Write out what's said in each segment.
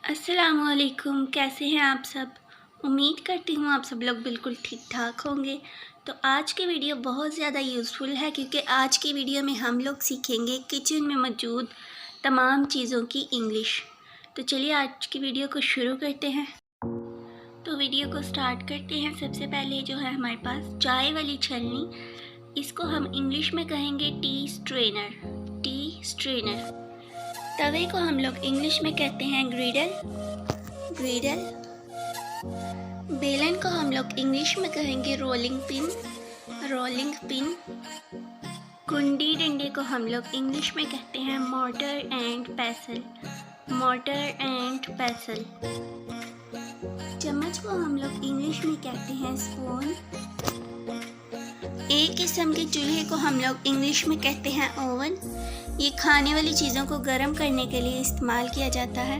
अस्सलामुअलैकुम, कैसे हैं आप सब। उम्मीद करती हूँ आप सब लोग बिल्कुल ठीक ठाक होंगे। तो आज की वीडियो बहुत ज़्यादा यूज़फुल है क्योंकि आज की वीडियो में हम लोग सीखेंगे किचन में मौजूद तमाम चीज़ों की इंग्लिश। तो चलिए आज की वीडियो को शुरू करते हैं। तो वीडियो को स्टार्ट करते हैं। सबसे पहले जो है हमारे पास चाय वाली छलनी, इसको हम इंग्लिश में कहेंगे टी स्ट्रेनर। T strainer. तवे को हम लोग इंग्लिश में कहते हैं ग्रिडल। ग्रिडल। बेलन को हम लोग इंग्लिश में कहेंगे रोलिंग पिन। Rolling pin. कुंडी डंडे को हम लोग इंग्लिश में कहते हैं मोर्टर एंड पेसल। Mortar and पेसल। चम्मच को हम लोग इंग्लिश में कहते हैं स्पून। एक किस्म के चूल्हे को हम लोग इंग्लिश में कहते हैं ओवन। ये खाने वाली चीज़ों को गर्म करने के लिए इस्तेमाल किया जाता है।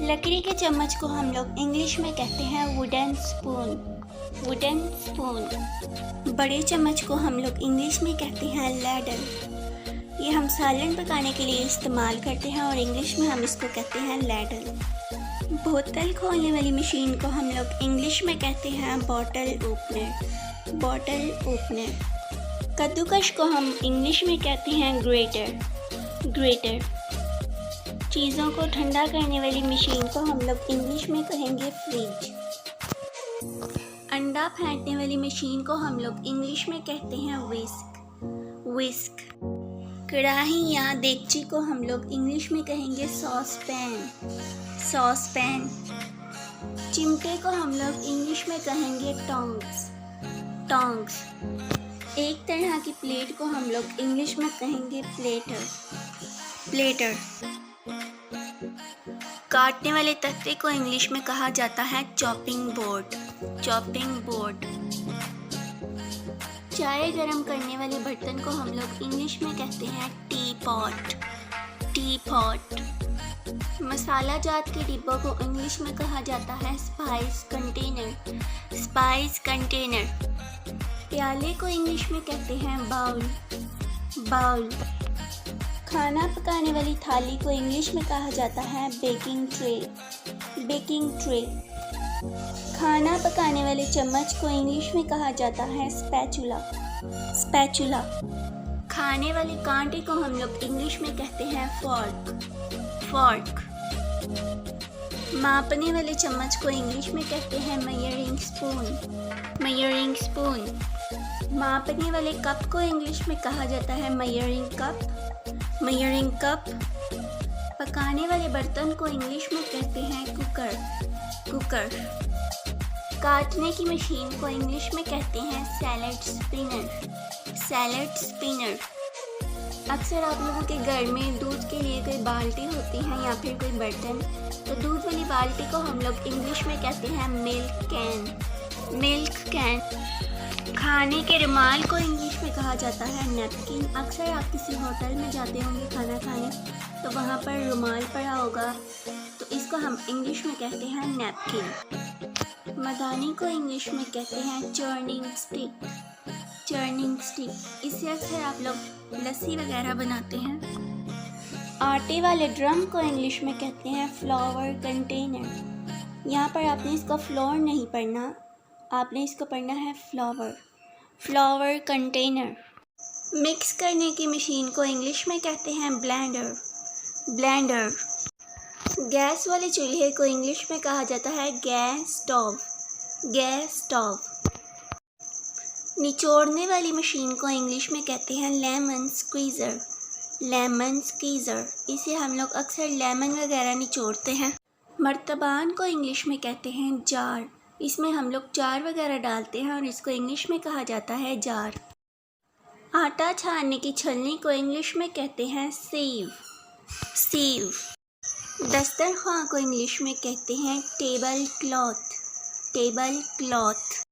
लकड़ी के चम्मच को हम लोग इंग्लिश में कहते हैं वुडन स्पून। Wooden spoon. बड़े चम्मच को हम लोग इंग्लिश में कहते हैं लैडल। ये हम सालन पकाने के लिए इस्तेमाल करते हैं और इंग्लिश में हम इसको कहते हैं लैडल। बोतल खोलने वाली मशीन को हम लोग इंग्लिश में कहते हैं बॉटल ओपनर। Bottle opener. कद्दूकश को हम इंग्लिश में कहते हैं ग्रेटर। ग्रेटर। चीज़ों को ठंडा करने वाली मशीन को हम लोग इंग्लिश में कहेंगे फ्रिज। अंडा फेंटने वाली मशीन को हम लोग इंग्लिश में कहते हैं विस्क। विस्क। कढ़ाई या देगची को हम लोग इंग्लिश में कहेंगे सॉस पैन। Sauce pan. चिमटे को हम लोग इंग्लिश में कहेंगे टोंग्स। टोंग्स। एक तरह की प्लेट को हम लोग इंग्लिश में कहेंगे प्लेटर। प्लेटर। काटने वाले तख्ते को इंग्लिश में कहा जाता है चॉपिंग बोर्ड। Chopping board. चाय गरम करने वाले बर्तन को हम लोग इंग्लिश में कहते हैं teapot. Teapot. Masala जात के डिब्बों को इंग्लिश में कहा जाता है स्पाइस कंटेनर। Spice container. प्याले को इंग्लिश में कहते हैं बाउल। बाउल। खाना पकाने वाली थाली को इंग्लिश में कहा जाता है बेकिंग ट्रे। Baking tray. खाना पकाने वाले चम्मच को इंग्लिश में कहा जाता है स्पैचुला। स्पैचुला। खाने वाले कांटे को हम लोग इंग्लिश में कहते हैं फॉर्क। फॉर्क। मापने वाले चम्मच को इंग्लिश में कहते हैं मेजरिंग स्पून। Measuring spoon. मापने वाले कप को इंग्लिश में कहा जाता है मेजरिंग कप। Measuring cup. पकाने वाले बर्तन को इंग्लिश में कहते हैं कुकर। कुकर। काटने की मशीन को इंग्लिश में कहते हैं सैलेड स्पिनर। Salad spinner. अक्सर आप लोगों के घर में दूध के लिए कोई बाल्टी होती है या फिर कोई बर्तन, तो दूध वाली बाल्टी को हम लोग इंग्लिश में कहते हैं मिल्क कैन। Milk can. खाने के रुमाल को इंग्लिश में कहा जाता है नैपकिन। अक्सर आप किसी होटल में जाते होंगे खाना खाने, तो वहाँ पर रुमाल पड़ा होगा, तो इसको हम इंग्लिश में कहते हैं नैपकिन। मदानी को इंग्लिश में कहते हैं चर्निंग स्टिक। Churning stick. इससे अक्सर आप लोग लस्सी वगैरह बनाते हैं। आटे वाले ड्रम को इंग्लिश में कहते हैं फ्लावर कंटेनर। यहाँ पर आपने इसको फ्लोर नहीं पढ़ना, आपने इसको पढ़ना है फ्लावर। Flower container. मिक्स करने की मशीन को इंग्लिश में कहते हैं ब्लेंडर। ब्लेंडर। गैस वाले चूल्हे को इंग्लिश में कहा जाता है गैस स्टोव। Gas stove. निचोड़ने वाली मशीन को इंग्लिश में कहते हैं लेमन स्क्वीज़र। Lemon squeezer. इसे हम लोग अक्सर लेमन वगैरह निचोड़ते हैं। मर्तबान को इंग्लिश में कहते हैं जार। इसमें हम लोग चार वगैरह डालते हैं और इसको इंग्लिश में कहा जाता है जार। आटा छानने की छलनी को इंग्लिश में कहते हैं सीव। सीव। दस्तरख्वां को इंग्लिश में कहते हैं टेबल क्लॉथ। Table cloth.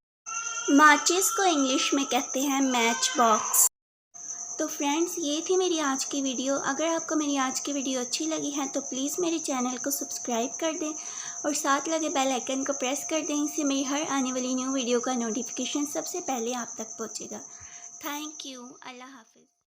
माचिस को इंग्लिश में कहते हैं मैच बॉक्स। तो फ्रेंड्स, ये थी मेरी आज की वीडियो। अगर आपको मेरी आज की वीडियो अच्छी लगी है तो प्लीज़ मेरे चैनल को सब्सक्राइब कर दें और साथ लगे बेल आइकन को प्रेस कर दें। इससे मेरी हर आने वाली न्यू वीडियो का नोटिफिकेशन सबसे पहले आप तक पहुंचेगा। Thank you. अल्लाह हाफ़िज़।